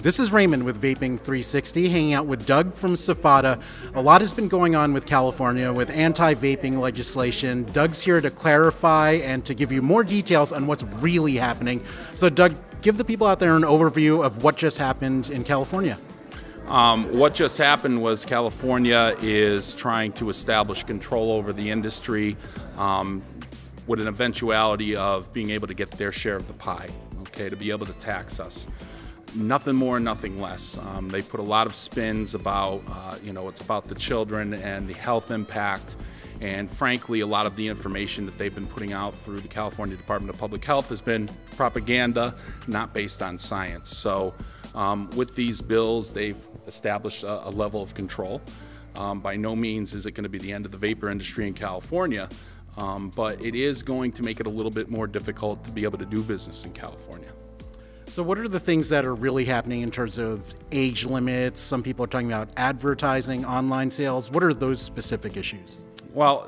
This is Raymond with Vaping 360, hanging out with Doug from SFATA. A lot has been going on with California with anti-vaping legislation. Doug's here to clarify and to give you more details on what's really happening. So Doug, give the people out there an overview of what just happened in California. What just happened was California is trying to establish control over the industry with an eventuality of being able to get their share of the pie, okay, to be able to tax us. Nothing more, nothing less. They put a lot of spins about, it's about the children and the health impact, and frankly, a lot of the information that they've been putting out through the California Department of Public Health has been propaganda, not based on science. So with these bills, they've established a level of control. By no means is it going to be the end of the vapor industry in California, but it is going to make it a little bit more difficult to be able to do business in California. So what are the things that are really happening in terms of age limits? Some people are talking about advertising, online sales. What are those specific issues? Well,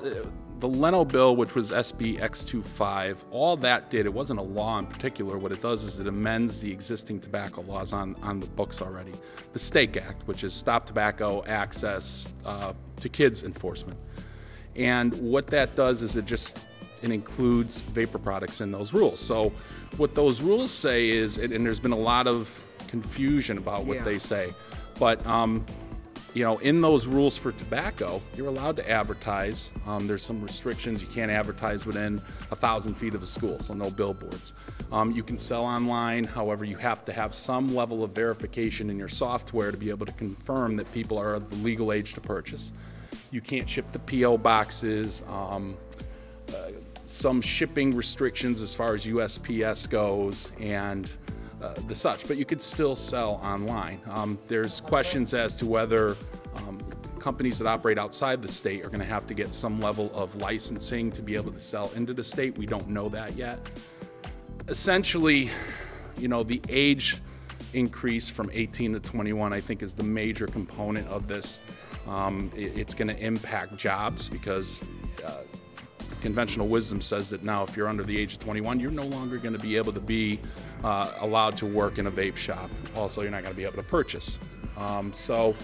the Leno bill, which was SB X25, all that did, it wasn't a law in particular. What it does is it amends the existing tobacco laws on the books already. The STAKE Act, which is Stop Tobacco Access to Kids Enforcement. And what that does is it includes vapor products in those rules. So what those rules say is, and there's been a lot of confusion about what they say, but in those rules for tobacco, you're allowed to advertise. There's some restrictions. You can't advertise within 1,000 feet of a school, so no billboards. You can sell online, however, you have to have some level of verification in your software to be able to confirm that people are of the legal age to purchase. You can't ship to P.O. boxes. Some shipping restrictions as far as USPS goes and the such, but you could still sell online. There's questions as to whether companies that operate outside the state are going to have to get some level of licensing to be able to sell into the state. We don't know that yet. Essentially, the age increase from 18 to 21, I think, is the major component of this. It's going to impact jobs because conventional wisdom says that now if you're under the age of 21, you're no longer going to be able to be allowed to work in a vape shop. Also, you're not going to be able to purchase. So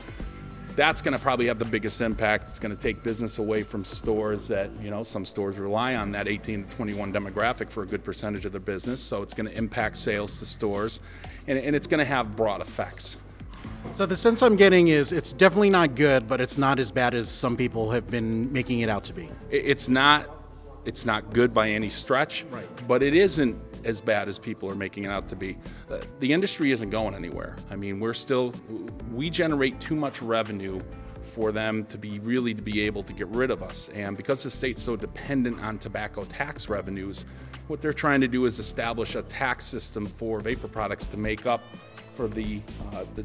that's going to probably have the biggest impact. It's going to take business away from stores that, some stores rely on that 18 to 21 demographic for a good percentage of their business. So it's going to impact sales to stores, and it's going to have broad effects. So the sense I'm getting is it's definitely not good, but it's not as bad as some people have been making it out to be. It's not good by any stretch, right, but it isn't as bad as people are making it out to be. The industry isn't going anywhere. I mean, we generate too much revenue for them to be able to get rid of us. And because the state's so dependent on tobacco tax revenues, what they're trying to do is establish a tax system for vapor products to make up for the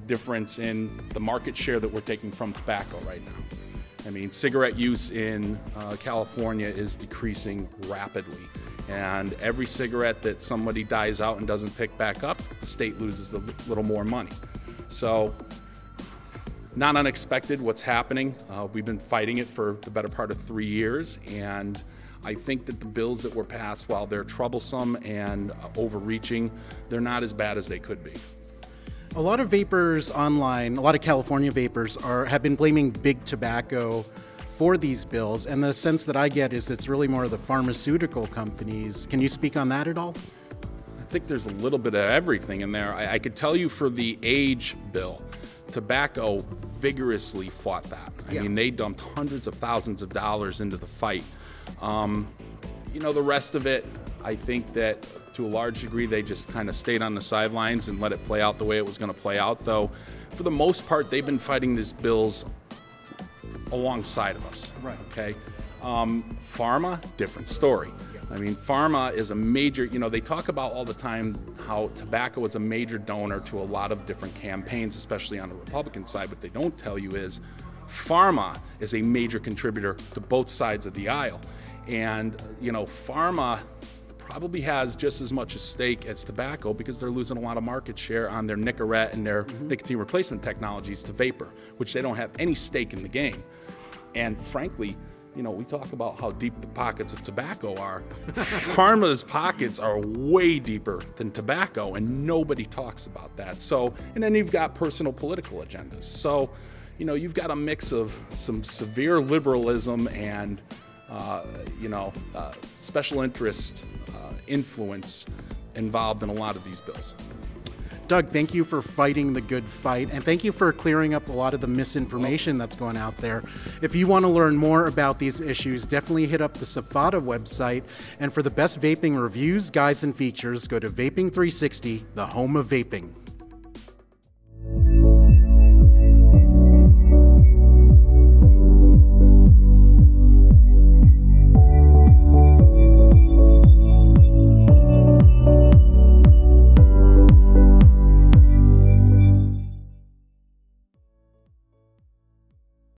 difference in the market share that we're taking from tobacco right now. I mean, cigarette use in California is decreasing rapidly, and every cigarette that somebody dies out and doesn't pick back up, the state loses a little more money. So, not unexpected what's happening. We've been fighting it for the better part of 3 years, and I think that the bills that were passed, while they're troublesome and overreaching, they're not as bad as they could be. A lot of vapors online, a lot of California vapors have been blaming big tobacco for these bills, and the sense that I get is it's really more of the pharmaceutical companies. Can you speak on that at all? I think there's a little bit of everything in there. I could tell you for the age bill, tobacco vigorously fought that. I mean, they dumped hundreds of thousands of dollars into the fight. The rest of it, I think that to a large degree, they just kind of stayed on the sidelines and let it play out the way it was going to play out, though for the most part, they've been fighting these bills alongside of us. Right. Okay. Pharma, different story. I mean, pharma is a major, they talk about all the time how tobacco is a major donor to a lot of different campaigns, especially on the Republican side. What they don't tell you is pharma is a major contributor to both sides of the aisle. And, pharma probably has just as much a stake as tobacco because they're losing a lot of market share on their Nicorette and their nicotine replacement technologies to vapor, which they don't have any stake in the game. And frankly, you know, we talk about how deep the pockets of tobacco are. Pharma's pockets are way deeper than tobacco, and nobody talks about that. So, and then you've got personal political agendas. So, you know, you've got a mix of some severe liberalism and, special interest influence involved in a lot of these bills. Doug, thank you for fighting the good fight, and thank you for clearing up a lot of the misinformation that's going out there. If you want to learn more about these issues, definitely hit up the SFATA website, and for the best vaping reviews, guides, and features, go to Vaping 360, the home of vaping.